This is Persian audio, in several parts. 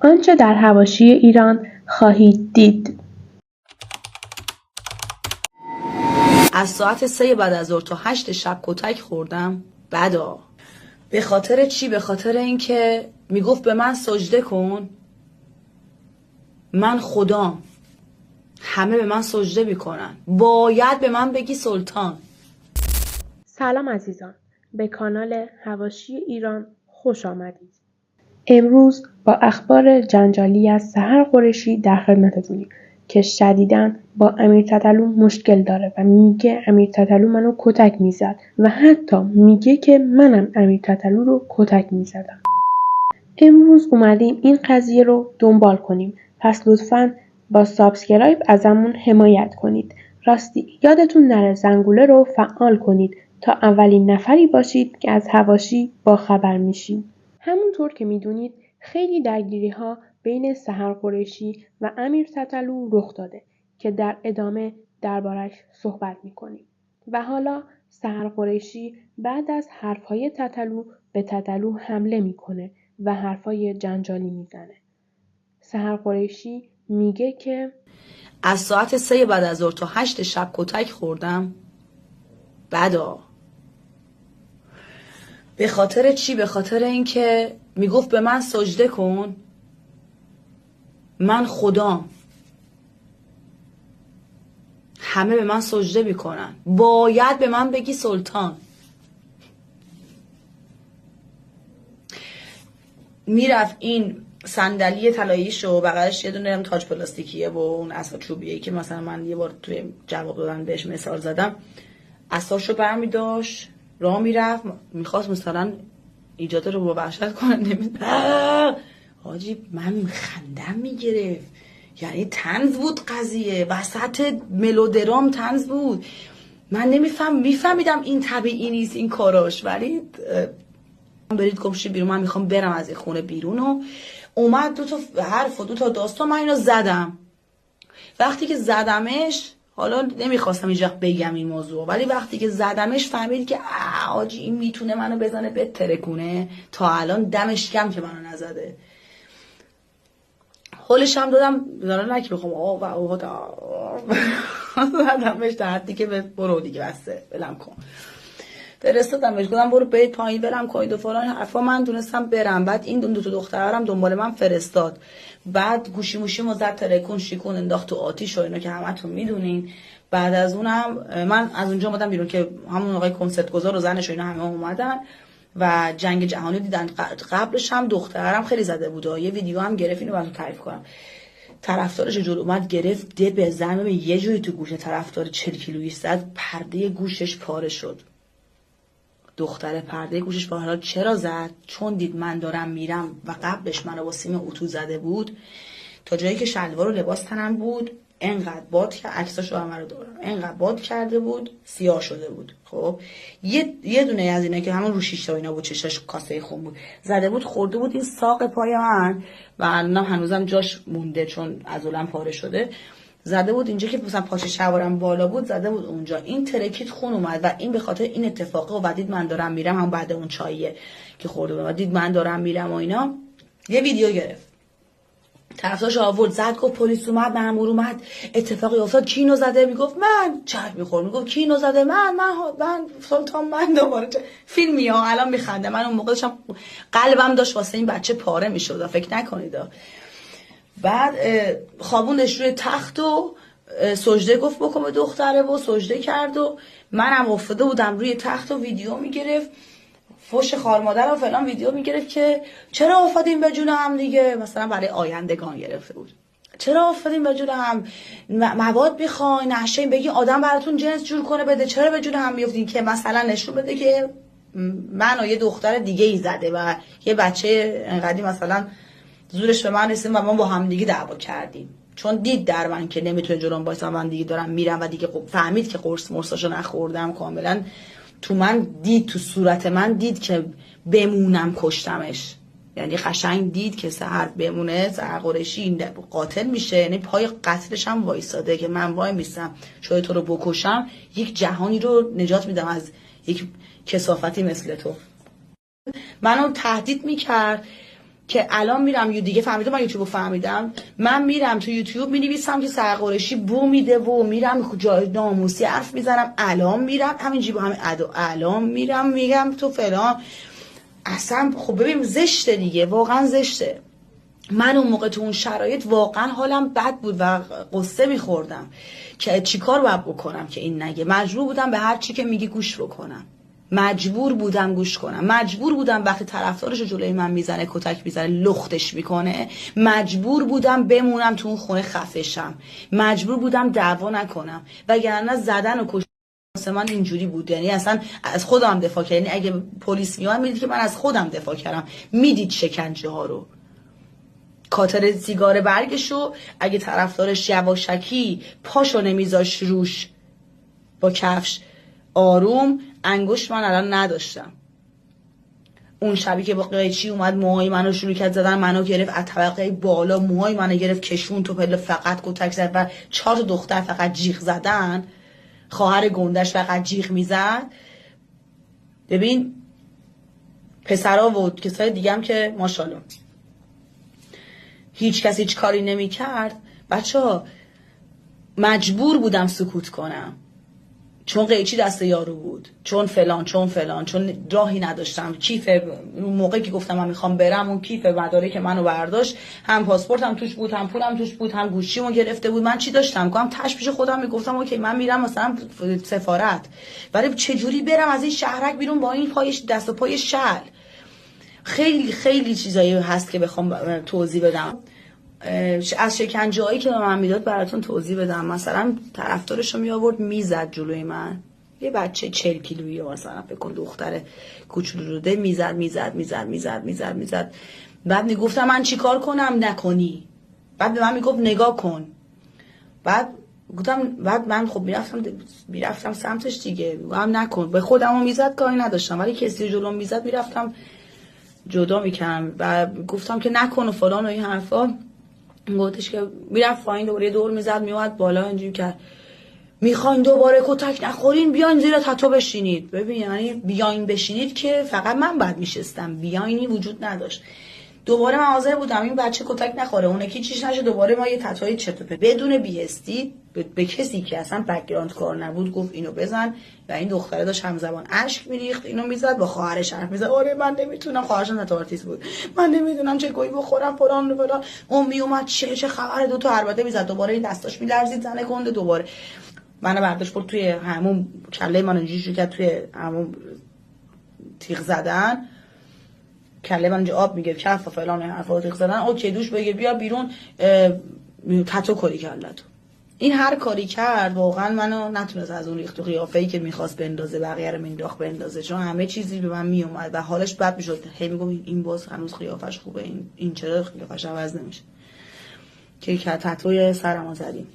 آنچه در حواشی ایران خواهید دید. از ساعت 3 بعد از ظهر تا 8 شب کتک خوردم. بدا. به خاطر چی؟ به خاطر اینکه میگفت به من سجده کن، من خدام، همه به من سجده میکنن، باید به من بگی سلطان. سلام عزیزان، به کانال حواشی ایران خوش آمدید. امروز با اخبار جنجالی از سحر قریشی در خدمتتونیم که شدیداً با امیر تتلو مشکل داره و میگه امیر تتلو منو کتک میزد و حتی میگه که منم امیر تتلو رو کتک میزدم. امروز اومدیم این قضیه رو دنبال کنیم، پس لطفاً با سابسکرایب ازمون حمایت کنید. راستی یادتون نره زنگوله رو فعال کنید تا اولین نفری باشید که از حواشی باخبر میشید. همونطور که میدونید خیلی درگیری‌ها بین سحر قریشی و امیر تتلو رخ داده که در ادامه دربارش صحبت میکنیم. و حالا سحر قریشی بعد از حرفهای تتلو به تتلو حمله میکنه و حرفای جنجالی میزنه. سحر قریشی میگه که از ساعت 3 بعد از ظهر تا 8 شب کتک خوردم. بدا. به خاطر چی؟ به خاطر اینکه میگفت به من سجده کن، من خدام، همه به من سجده میکنن، باید به من بگی سلطان. میرفت این صندلی طلاییشو بغلش یه دونه تاج پلاستیکیه و اون عصا چوبیه که مثلا من یه بار توی جواب دادن بهش مثال زدم، عصاشو برمی‌داشت راه میرفت، میخواست مثلا ایجاد رو با وحشت کنه، حاجی من خندم میگرفت، یعنی طنز بود قضیه، وسط ملودرام طنز بود. من میفهمیدم این طبیعی نیست این کاراش، ولی برید گمشی بیرون، من میخوام برم از این خونه بیرون. و اومد 2 تا حرف و 2 تا داستان، من اینو زدم. وقتی که زدمش، حالا نمیخواستم اینجا بگم این موضوع، ولی وقتی که زدمش فهمید که آجی این میتونه منو بزنه به ترکونه. تا الان دمش کم که منو نزده. حالش هم دادم دارم نکی بخوام زدمش در حدی که برو دیگه بسته بلم کن. فرستادم بهش گفتم برو بیت پایین برم کنید و فلان حرفا. من دونستم برم. بعد این 2 تا دخترم دنبال من فرستاد. بعد گوشی موشی زد ترکون شیکون انداخت تو آتیش و اینا که همتون میدونین. بعد از اونم من از اونجا اومدم بیرون که همون آقای کنسرت گذار و زنش و اینا همه اومدن و جنگ جهانی دیدن. قبلش هم دخترم خیلی زده بود. یه ویدیو هم گرفت، اینو براتون تعریف کنم. طرفدارش جلو اومد گرفت ده به زمین یه جوری تو گوش طرفدار 40 کیلویی زد، پرده گوشش پاره شد. دختر پرده گوشش با حالا چرا زد؟ چون دید من دارم میرم و قبلش منو با سیم اتو زده بود. تا جایی که شلوار و لباس تنم بود انقدر باد که عکساشو همه رو دارم، انقدر باد کرده بود سیاه شده بود. خب یه دونه از اینا که همون رو شیشه اینا بود، چشاش کاسه خون بود، زده بود خورده بود این ساق پای من و الان هنوزم جاش مونده چون عضلم پاره شده. زده بود اینجا که مثلا پاچه شلوارم بالا بود، زده بود اونجا. این ترکید خون اومد و این به خاطر این اتفاقه. و بعد دید من دارم میرم، هم بعد اون چاییه که خورده بود، دید من دارم میرم و اینا. یه ویدیو گرفت، طرفدارش آورد زد، گفت پلیس اومد، مأمور اومد، اتفاقی افتاد، کی اینو زده؟ میگفت من. چک میخورد میگفت کی اینو زده؟ من سلطان. من دوباره فیلمی ها الان میخنده. من اون موقع داشتم قلبم داشت واسه این بچه پاره میشد، فکر نکنید. بعد خوابوندش روی تخت و سجده گفت بکن به دختره و سجده کرد و منم افتاده بودم روی تخت و ویدیو میگرفت، فوش خار مادر و فلان ویدیو میگرفت که چرا افتادیم به جون هم دیگه، مثلا برای آیندگان گرفته بود. چرا افتادیم به جون هم؟ مواد میخواین نشه بگی آدم براتون جنس جور کنه بده، چرا به جون هم میافتین؟ که مثلا نشون بده که من و یه دختر دیگه ای زده و یه بچه انقدی مثلا زورش به من رسید و ما با هم دیگه دعوا کردیم، چون دید در من که نمیتونه جلوم وایسه، من دیگه دارم میرم و دیگه فهمید که قرص مرساشو نخوردم کاملا. تو من دید، تو صورت من دید که بمونم کشتمش. یعنی قشنگ دید که سحر بمونه، سحر قریشی قاتل میشه، یعنی پای قتلش هم وایساده که من وای میسم شاید تو رو بکشم، یک جهانی رو نجات میدم از یک کثافتی مثل تو. منو تهدید میکرد که الان میرم دیگه فهمیدم، من یوتیوب فهمیدم، من میرم تو یوتیوب مینویسم که سحر قریشی بو میده و میرم جای ناموسی حرف میزنم. الان میرم همینجوری با همین ادا الان میرم میگم تو فلان. اصلا خب ببین زشته دیگه، واقعا زشته. من اون موقع تو اون شرایط واقعا حالم بد بود و قصه میخوردم که چیکار باید بکنم که این نگه. مجبور بودم به هر چی که میگی گوش بکنم، مجبور بودم گوش کنم، مجبور بودم وقتی طرفدارش جلوی من میزنه کتک میزنه لختش میکنه، مجبور بودم بمونم تو اون خونه خفشم، مجبور بودم دعوا نکنم، وگرنه زدن و کشتن من اینجوری بود. یعنی اصلا از خودم دفاع کردم. یعنی اگه پلیس میاد میدید که من از خودم دفاع کردم، میدید شکنجه ها رو. کاتر سیگار برگشو اگه طرفدارش یواشکی پاشو نمیذاش روش با کفش آروم، انگشت من الان نداشتم. اون شبی که با قیچی اومد موهای منو شروع کرد زدن، منو گرفت از طبقه بالا موهای منو گرفت کشون تو پله، فقط کتک زد و 4 دختر فقط جیغ زدن، خواهر گندش فقط جیغ میزد. ببین پسرا و کسای دیگه هم که ماشاءالله هیچ کسی هیچ کاری نمی کرد. بچه‌ها مجبور بودم سکوت کنم چون قیچی دست یارو بود، چون فلان چون راهی نداشتم. کیف اون موقعی که گفتم من میخوام برم، اون کیف مدارک منو برداشت، هم پاسپورتم توش بود، هم پولم توش بود، هم گوشیمو گرفته بود. من چی داشتم کنم؟ تش پیش خودم میگفتم اوکی من میرم مثلا سفارت، ولی چه جوری برم از این شهرک بیرون با این پای دست و پای شل؟ خیلی خیلی چیزایی هست که بخوام توضیح بدم. از شکنجه‌هایی که من میداد براتون توضیح بدم. مثلا طرفدارش رو می آورد میزد جلوی من، یه بچه 40 کیلویی مثلا فکر کن دختر کوچولو رو ده، میزد. بعد میگفتم من چیکار کنم نکنی؟ بعد به من میگفت نگاه کن. بعد من خب میرفتم سمتش دیگه، میگم نکن. به خودمو میزد کاری نداشتم، ولی کسی جلو میزد میرفتم جدا میکنم و گفتم که نکن و فلان و این حرفا. گفتش که میرفت پایین دوباره دور میزد میومد بالا اینجوری کرد میخواین دوباره کتک نخورین بیاین زیر تتو بشینید. ببین یعنی بیاین بشینید که فقط من بعد میشستم، بیاینی وجود نداشت. دوباره من حاضر بودم این بچه کتک نخوره، اون یکی چیش نشه، دوباره ما یه تتوی چطوپه بدون بی استی به کسی که اصلا بک‌گراند کار نبود گفت اینو بزن و این دختره داشت همزمان اشک میریخت، اینو میزد با خواهرش حرف میزد. آره من نمیتونم، خواهرش هم آرتیست بود، من نمیدونم چه گویی بخورم فلان. اون میومد چه خبره، دو تا البته میزد، دوباره این دستاش میلرزید زنه گنده، دوباره منو برداشت برد توی همون کله من اینجوری شروع کرد توی همون تیغ زدن، کله من اینجا آب میگه کف و فلان حرفا تیغ زدن. اوکی دوش بگیر بیا بیرون تتو کاری کردت. این هر کاری کرد واقعا منو نتونست از اون ریخت و قیافه‌ای که میخواست بندازه بقیه رو مینداخت بندازه، چون همه چیزی به من میومد و حالش بد میشد. هی میگم این باز هنوز قیافش خوبه، این چرا قیافش عوض نمیشه که تتوی سرمو زدیم.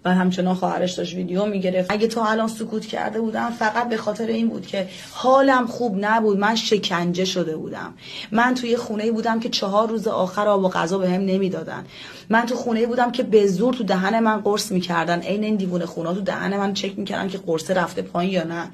و همچنان خواهرش داشت ویدیو میگرفت. اگه تا الان سکوت کرده بودم فقط به خاطر این بود که حالم خوب نبود، من شکنجه شده بودم. من توی خونه‌ای بودم که 4 روز آخر آب و غذا بهم نمیدادن. من تو خونه‌ای بودم که به زور تو دهن من قرص میکردن، عین این دیوونه خونا تو دهن من چک میکردن که قرص رفته پایین یا نه.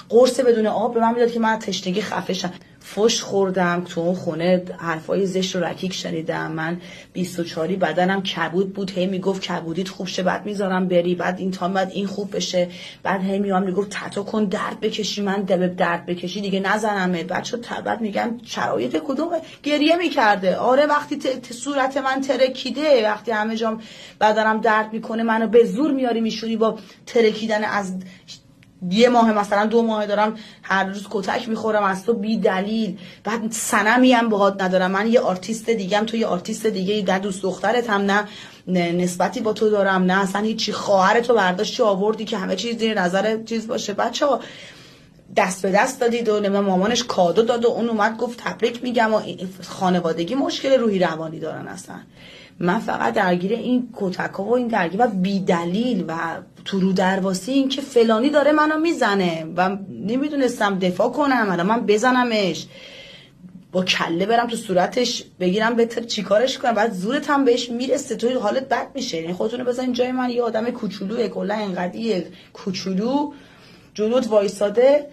قرص بدون آب به من میداد که من تشنگی خفه شم. فش خوردم تو اون خونه، حرفای زشت و رکیک شنیدم. من 24 بدنم کبود بود، هی میگفت کبودیت خوب شه بعد میذارم بری، بعد این تا بعد این خوب بشه، بعد هی میگفت تتو کن درد بکشی، من درد بکشی دیگه نزنمت. بچه بعد میگن شرایط کدومه؟ گریه میکرده. آره وقتی صورت من ترکیده، وقتی همه جام بدنم درد میکنه منو به زور میاری میشونی با ترکیدن. از یه ماه مثلا 2 ماه دارم هر روز کتک میخورم از تو بی دلیل، بعد سنمی هم باهات ندارم، من یه آرتیست دیگه تو یه آرتیست دیگه، نه دوست دخترت هم نه نسبتی با تو دارم نه اصلا هیچی، خواهرتو برداشتی آوردی که همه چیز زیر نظر چیز باشه. بچه‌ها دست به دست دادید و مامانش کادو داد و اون اومد گفت تبریک میگم و خانوادگی مشکل روحی روانی دارن. اصلا من فقط درگیر این کتکا و این درگیر و بی دلیل و تو رو درواسی این که فلانی داره منو میزنه و نمیدونستم دفاع کنم، الان من بزنمش با کله برم تو صورتش بگیرم بهتر چیکارش کنم، بعد زورت هم بهش میرسه تو حالت بد میشه. یعنی خودتونو بزنین جای من، یه آدم کوچولو کلا اینقدی کوچولو جلوت وایساده،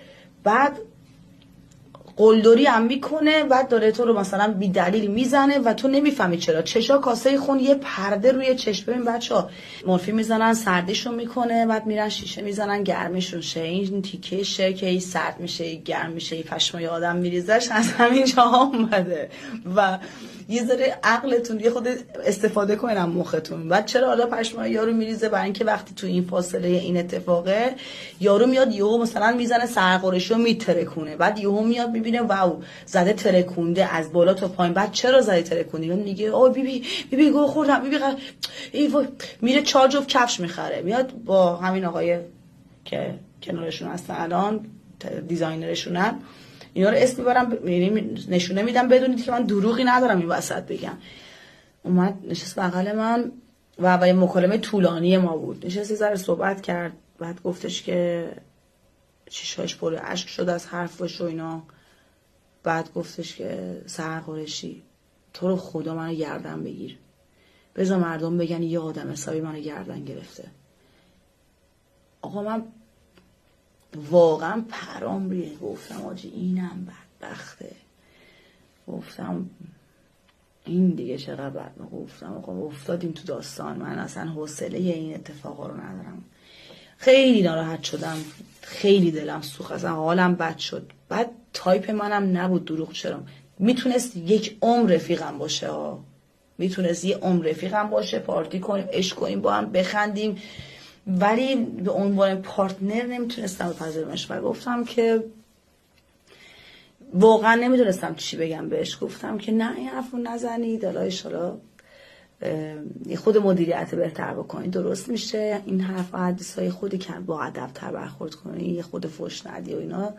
بعد قلدری هم میکنه و داره تو رو مثلا بی دلیل میزنه و تو نمیفهمی چرا. چشا کاسه خون، یه پرده روی چشم. ببین بچه‌ها مورفین میزنن سردیشون میکنه، بعد میرن شیشه میزنن گرمشون شه، این تیکه شه که این سرد میشه گرم میشه، این پشمای آدم میریزش از همین جاها اومده. و یه ذره عقلتون یه خود استفاده کنین از مختون. بعد چرا حالا پشمای یارو میریزه؟ برای اینکه وقتی تو این فاصله این اتفاقه یارو میاد یهو مثلا میزنه سرقرشی رو میترکونه، بعد یهو میاد میبینه واو زده ترکونده از بالا تا پایین. بعد چرا زده ترکونده؟ میگه اوه بی گو خوردم، میره 4 جفت کفش میخره، میاد با همین آقای که کنارشون هستن الان دیزاینرشونن، اینا رو اسم میبرم نشونه میدم بدونید که من دروغی ندارم این وسط بگم. اومد نشست بغل من و اولین مکالمه طولانی ما بود. نشست یه ذره صحبت کرد، بعد گفتش که چشاش پر اشک شد از حرفش و اینا. بعد گفتش که سحر قریشی تو رو خدا منو گردن بگیر، بذار مردم بگن یه آدم حسابی منو گردن گرفته. آقا من واقعا پرام ریخت، گفتم آجی اینم بدبخته، گفتم این دیگه چقدر بد. گفتم آقا افتادیم تو داستان، من اصلا حوصله این اتفاقا رو ندارم. خیلی ناراحت شدم، خیلی دلم سوخت، اصلا حالم بد شد. بعد تایپ منم نبود، دروغ چرا؟ میتونست یک عمر رفیقم باشه ها، میتونست یه عمر رفیقم باشه، پارتی کنیم، عشق کنیم، با هم بخندیم، ولی به عنوان پارتنر نمیتونستم بپذیرمش. و گفتم که واقعا نمیدونستم چی بگم بهش. گفتم که نه این حرفو نزنید، حالا انشالله خود مدیریت بهتر بکنید درست میشه. این حرف و حدیثای خودی که با ادب تر برخورد کنید، یه خود فحش ندی و اینا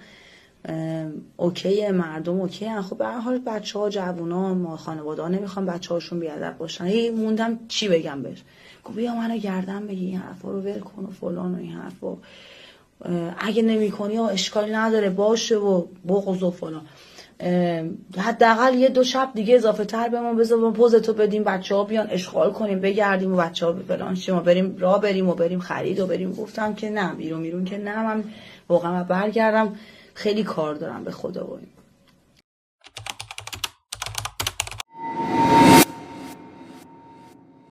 اوکیه، مردم اوکیه. خب به هر حال بچه‌ها جوونا ما خانواده‌ها نمیخوان بچه‌هاشون بیادب باشن. موندم چی بگم بهش. گفت بیا منو گردن بگی، این حرفا رو ول کن و فلان و این حرفا، اگه نمی‌کنی اشکالی نداره باشه و بغض و فلان، حداقل یه 2 شب دیگه اضافه تر بهمون بذار پوزتو بدیم، بچه‌ها بیان اشغال کنیم بگردیم و بچه‌ها فلان شما بریم راه بریم و بریم خرید و بریم. گفتم که نه، بیرون که نه، من واقعا برگردم خیلی کار دارم به خدا.